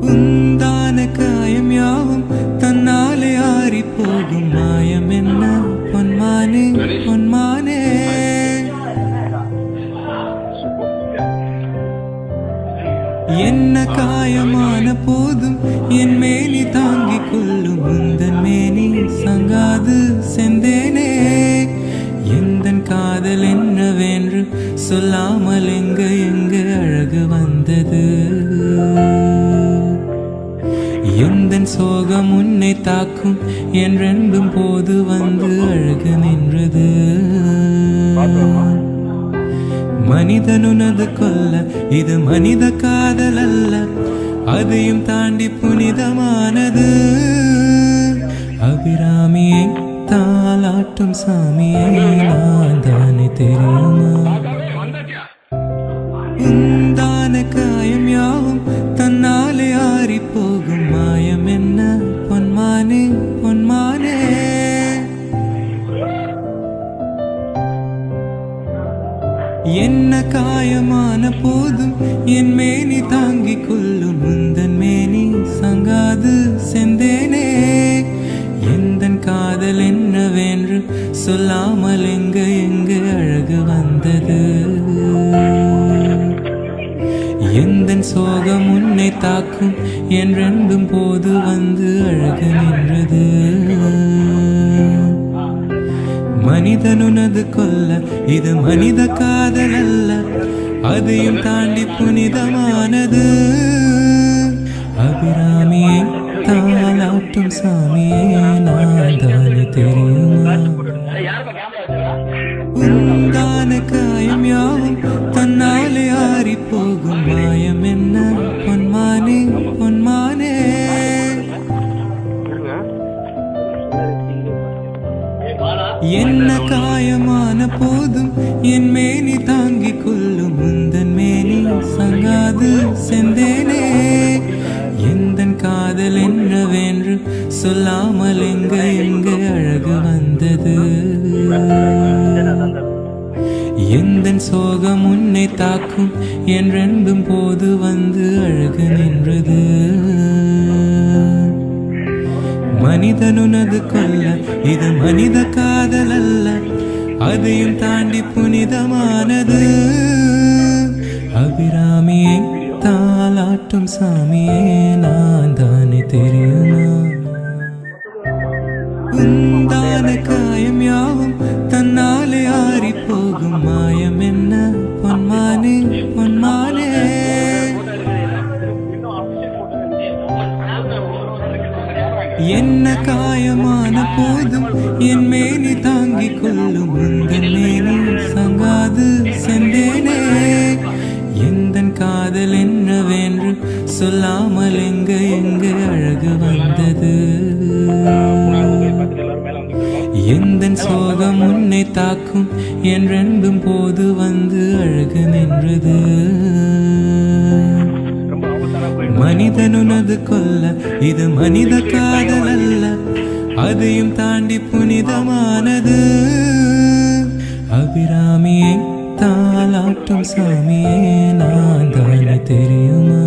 உந்தான காயம் யாவும் தன்னாலே ஆறி போகும் மாயம் என்ன பொன்மானே பொன்மானே. என்ன காயமான போதும் என் மேனி தாங்கிக் கொள்ளும் உந்தன் மேனி சங்காது செந்தேனே. எந்தன் காதல் என்னவென்று சொல்லாமல் எங்க அழகு வந்தது. எந்தன் சோகம் உன்னை தாக்கும் என்றென்றும் போது வந்து அழகு நின்றது. மனிதனுனது கொல்ல இது மனித காதல் அல்ல, அதையும் தாண்டி புனிதமானது. அபிராமியை தாலாட்டும் சாமியை நான் தானே தெரியுமா. உந்தான காயம் யாவும் தன்னாலே ஆறி போகும் மாயம் என்ன பொன்மானே பொன்மானே. என்ன காயமான போதும் என் மேனி தாங்கிக் கொள்ளும் உந்தன் மேனி சங்காது செந்தேனே. எந்தன் காதல் என்னவென்று சொல்லாமல் எங்க அழகு வந்தது. எந்தன் சோகம் உன்னை தாக்கும் என்றென்றும் போது வந்து அழகு நின்றது. மனிதனுனது கொல்ல இது மனித காதல் அல்ல, அதையும் தாண்டி புனிதமானது. அபிராமியை தாலாட்டும் சாமியை நான் தானே தெரியுமா. உந்தான காயம் யாவும் தன்னாலே ஆறி போகும் மாயம் என்ன பொன்மானே பொன்மானே. என்ன காயமான போதும் என் மேனி தாங்கிக் கொள்ளும் உந்தன் மேனி சங்காது செந்தேனே. எந்தன் காதல் என்னவென்று சொல்லாமல் எங்க அழகு வந்தது. எந்தன் சோகம் உன்னை தாக்கும் என்றென்றும் போது வந்து அழகு நின்றது. மனிதனுனது கொல்ல இது மனித காதல் அல்ல, அதையும் தாண்டி புனிதமானது. அபிராமியை தாலாட்டும் சாமியை நான் தானே தெரியுமா. உந்தான காயம் யாவும் தன்னாலே ஆறி போகும் மாயம் என்ன பொன்மானே பொன்மானே. என்ன காயமான போதும் என் மேனி தாங்கிக் கொள்ளும் உந்தன் மேனி சங்காது செந்தேனே. எந்தன் காதல் என்னவென்று சொல்லாமல் எங்க அழகு வந்தது. எந்தன் சோகம் உன்னை தாக்கும் என்றென்றும் போது வந்து அழகு நின்றது. மனிதனுனது கொல்ல இது மனித காதல் அல்ல, அதையும் தாண்டி புனிதமானது. அபிராமியை தாலாட்டும் சாமியை நான் தானே தெரியுமா.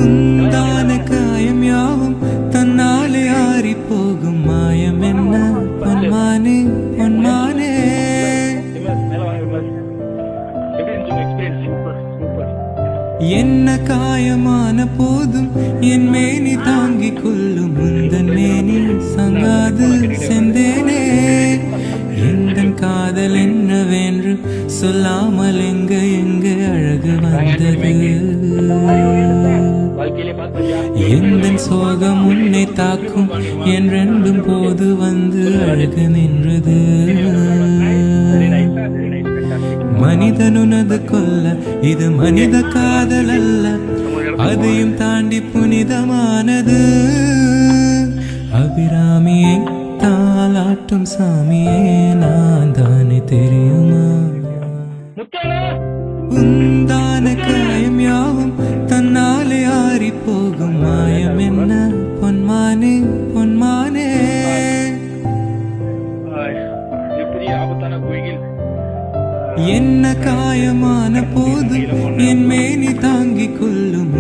உந்தான காயம் யாவும் தன்னாலே ஆறி போகும் மாயம் என்ன பொன்மானே பொன்மானே. என்ன காயமான போதும் என் மேனி தாங்கிக் கொள்ளும் உந்தன் மேனி சங்காது செந்தேனே. எந்தன் காதல் என்னவென்று சொல்லாமல் எங்க அழகு வந்தது. எந்தன் சோகம் உன்னை தாக்கும் என்றென்றும் போது வந்து அழகு நின்றது. மனிதனுனது கொல்ல இது மனித காதல் அல்ல, அதையும் தாண்டி புனிதமானது. அபிராமியை தாலாட்டும் சாமியை நான் தானே தெரியுமா. உந்தான காயம் யாவும் தன்னாலே ஆறி போகும் மாயம் என்ன பொன்மானே பொன்மானே. என்ன காயமான போதும் என் மேனி தாங்கிக் கொள்ளும்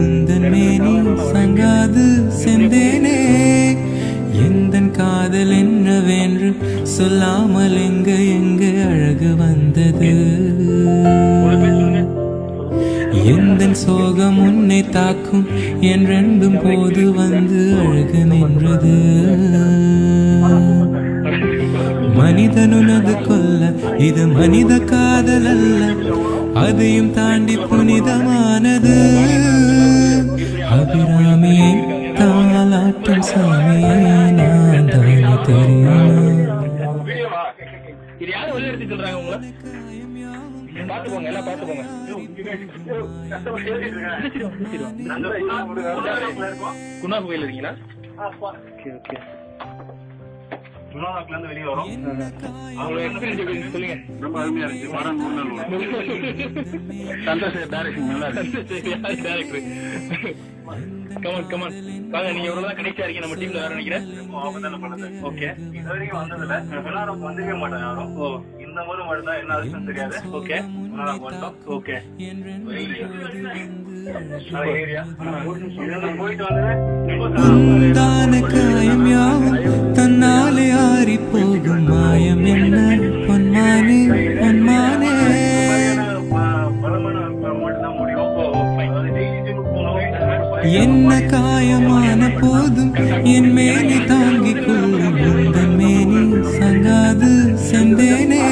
எங்க அழகு வந்தது. எந்தன் சோகம் உன்னை தாக்கும் என் ரெண்டும் போது வந்து அழகு நின்றது. மனிதனுனது கொல்ல இது மனித காதல் அல்ல, அதையும் தாண்டி புனிதமானது. அபிராமியை தாலாட்டும் சாமியை நான் தானே தெரியுமா? இது யாரும் வெளியே எடுத்து சொல்றாங்க உங்களை? பாத்துக்கோங்க, எல்லாம் பாத்துக்கோங்க. குணா கோயில் இருக்கீங்களா? வெளியே வரும். அவங்க எக்ஸ்பீரியன்ஸ் சொல்லுங்க. ரொம்ப அருமையா இருக்கு. வாரம் 3 நாள் சந்தோஷம். டைரக்ஷன் நல்லா இருக்கு. டைரக்டர் கமான் வாங்க. நீங்க எவ்வளவுதான் கனெக்ட் ஆறீங்க நம்ம டீம்ல வேற நினைக்கிறேன். ஓகே, இது வரைக்கும் வந்ததுல எல்லாரும் வந்துக்கவே மாட்டாங்க யாரும். இந்த முறை மட்டும் தான் என்ன அதுக்கும் தெரியாது. ஓகே ஓகே போயிட்டு வந்தேன். காயம் யாவும் தன்னாலே ஆறி போகும் மாயம் என்ன பொன்மானே பொன்மானே. என்ன காயமான போதும் என் மேனி தாங்கிக் கொள்ளும் உந்தன் மேனி சங்காது செந்தேனே.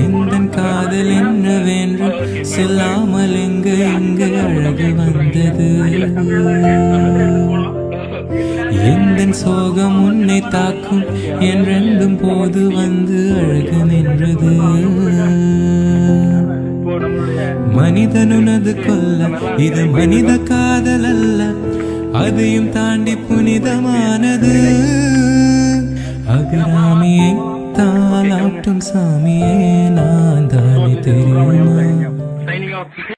எந்தன் காதல் என்னவென்று சொல்லாமல் எங்க அழகு வந்தது. எந்தன் சோகம் உன்னை தாக்கும் என் ரெண்டும் போது வந்து அழகு நின்றது. மனிதனுனது கொல்ல இது மனித காதல் அல்ல, அதையும் தாண்டி புனிதமானது. அபிராமியை தாலாட்டும் சாமியே நான் தானே தெரியுமா?